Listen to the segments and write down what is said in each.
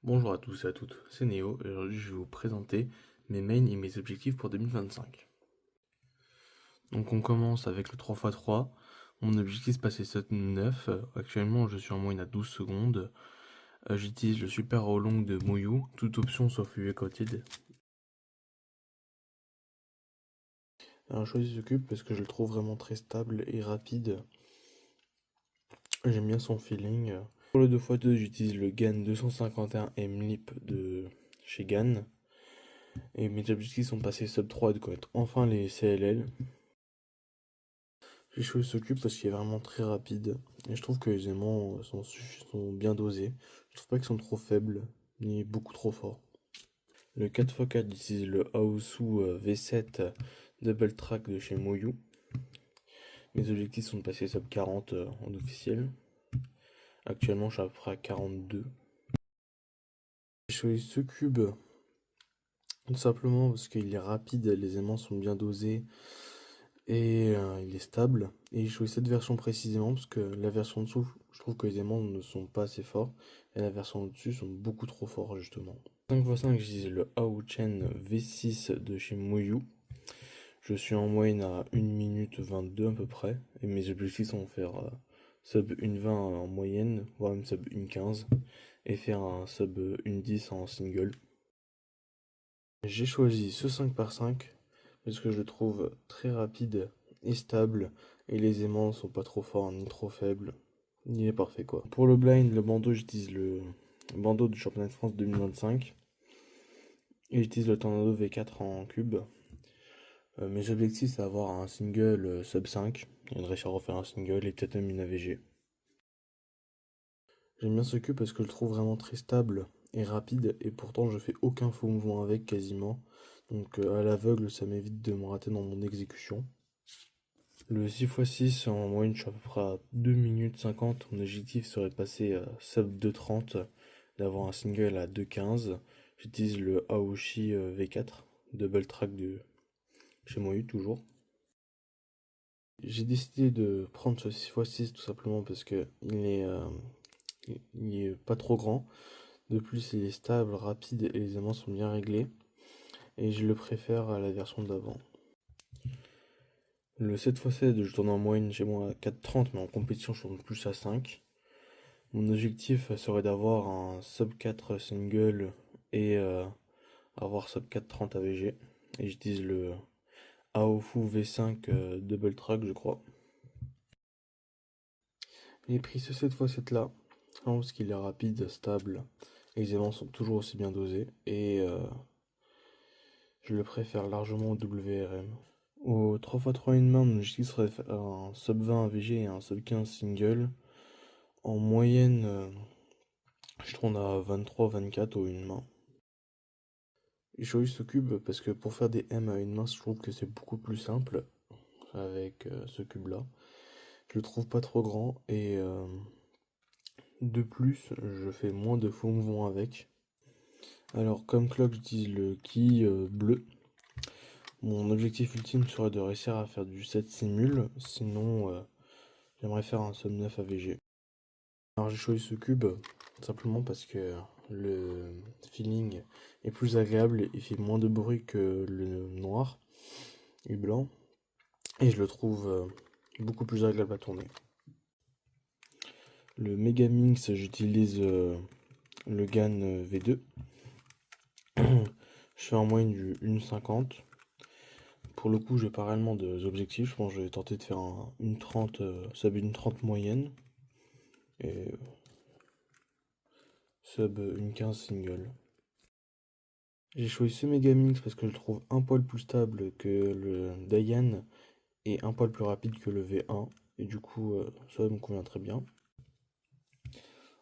Bonjour à tous et à toutes, c'est Néo et aujourd'hui je vais vous présenter mes mains et mes objectifs pour 2025. Donc on commence avec le 3x3. Mon objectif c'est passer 7-9. Actuellement je suis en moyenne à 12 secondes. J'utilise le super roll long de Moyu, toute option sauf UV coated. Alors je choisis ce cube parce que je le trouve vraiment très stable et rapide. J'aime bien son feeling. Pour le 2x2 j'utilise le GAN 251 M-Lip de chez GAN. Et mes objectifs sont de passer sub 3 et de connaître enfin les CLL. J'ai choisi ce cube parce qu'il est vraiment très rapide et je trouve que les aimants sont bien dosés. Je trouve pas qu'ils sont trop faibles ni beaucoup trop forts. Le 4x4 utilise le Aosu V7 Double Track de chez Moyu. Mes objectifs sont de passer sub 40 en officiel. Actuellement je suis à peu près à 42. J'ai choisi ce cube tout simplement parce qu'il est rapide, les aimants sont bien dosés et il est stable. Et j'ai choisi cette version précisément parce que la version dessous, je trouve que les aimants ne sont pas assez forts et la version au-dessus sont beaucoup trop forts justement. 5x5, j'utilise le Aochen V6 de chez Moyu. Je suis en moyenne à 1 minute 22 à peu près et mes objectifs sont de faire sub 1.20 en moyenne, voire même sub 1.15 et faire un sub 1.10 en single. J'ai choisi ce 5x5 parce que je le trouve très rapide et stable et les aimants sont pas trop forts ni trop faibles. Il est parfait quoi. Pour le blind, le bandeau, j'utilise le bandeau du championnat de France 2025 et j'utilise le Tornado V4 en cube. Mes objectifs c'est avoir un single sub 5 et de réussir à refaire un single et peut-être même une AVG. J'aime bien ce cube parce que je le trouve vraiment très stable et rapide et pourtant je fais aucun faux mouvement avec quasiment. Donc à l'aveugle ça m'évite de me rater dans mon exécution. Le 6x6 en moyenne je suis à peu près à 2 minutes 50. Mon objectif serait de passer à sub 2.30, d'avoir un single à 2.15. J'utilise le Aoshi V4, double track de chez Moyu toujours. J'ai décidé de prendre ce 6x6 tout simplement parce que il est pas trop grand. De plus, il est stable, rapide et les aimants sont bien réglés. Et je le préfère à la version d'avant. Le 7x7, je tourne en moyenne chez moi à 4.30, mais en compétition, je tourne plus à 5. Mon objectif serait d'avoir un sub 4 single et avoir sub 4.30 AVG. Et j'utilise le Aofu V5 double track, je crois. J'ai pris ce 7x7 là, parce qu'il est rapide, stable. Et les aimants sont toujours aussi bien dosés. Et je le préfère largement au WRM. Au 3x3 une main, mon objectif serait de faire un sub 20 AVG et un sub 15 single. En moyenne, je tourne à 23-24 au une main. J'ai choisi ce cube parce que pour faire des M à une main, je trouve que c'est beaucoup plus simple avec ce cube là. Je le trouve pas trop grand et de plus, je fais moins de faux mouvements avec. Alors, comme clock, j'utilise le ki bleu. Mon objectif ultime serait de réussir à faire du 7 simul, sinon j'aimerais faire un sub 9 AVG. Alors j'ai choisi ce cube simplement parce que le feeling est plus agréable, il fait moins de bruit que le noir et blanc et je le trouve beaucoup plus agréable à tourner. Le Megaminx, j'utilise le GAN V2. Je fais en moyenne du 1,50. Pour le coup, j'ai pas réellement d'objectifs. Je pense que je vais tenter de faire une 30, sub une 30 moyenne et sub une 15 single. J'ai choisi ce Megamix parce que je le trouve un poil plus stable que le Dayan et un poil plus rapide que le V1. Et du coup, ça me convient très bien.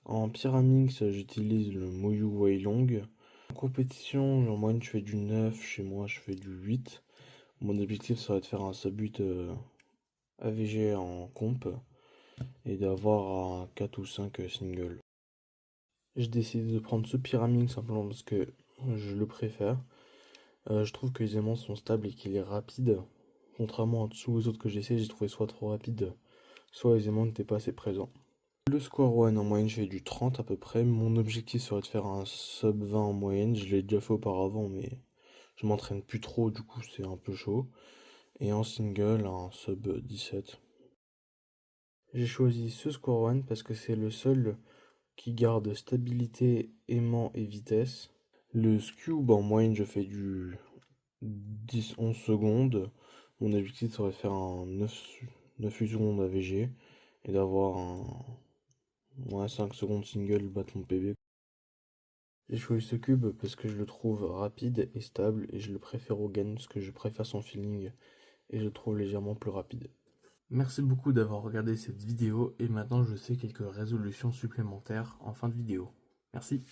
En Pyramix, j'utilise le Moyu Weilong. En compétition, en moyenne, je fais du 9. Chez moi, je fais du 8. Mon objectif serait de faire un sub 8 AVG en comp et d'avoir un 4 ou 5 single. J'ai décidé de prendre ce Pyramix simplement parce que je le préfère. Je trouve que les aimants sont stables et qu'il est rapide. Contrairement à tous les autres que j'ai essayé, j'ai trouvé soit trop rapide, soit les aimants n'étaient pas assez présents. Le square one en moyenne, je fais du 30 à peu près. Mon objectif serait de faire un sub 20 en moyenne. Je l'ai déjà fait auparavant, mais je m'entraîne plus trop, du coup c'est un peu chaud. Et en single, un sub 17. J'ai choisi ce square one parce que c'est le seul qui garde stabilité, aimant et vitesse. Le cube en moyenne, je fais du 10-11 secondes. Mon objectif serait de faire un 9-8 secondes AVG et d'avoir un 5 secondes single battre mon PB. J'ai choisi ce cube parce que je le trouve rapide et stable et je le préfère au gain parce que je préfère son feeling et je le trouve légèrement plus rapide. Merci beaucoup d'avoir regardé cette vidéo et maintenant je sais quelques résolutions supplémentaires en fin de vidéo. Merci.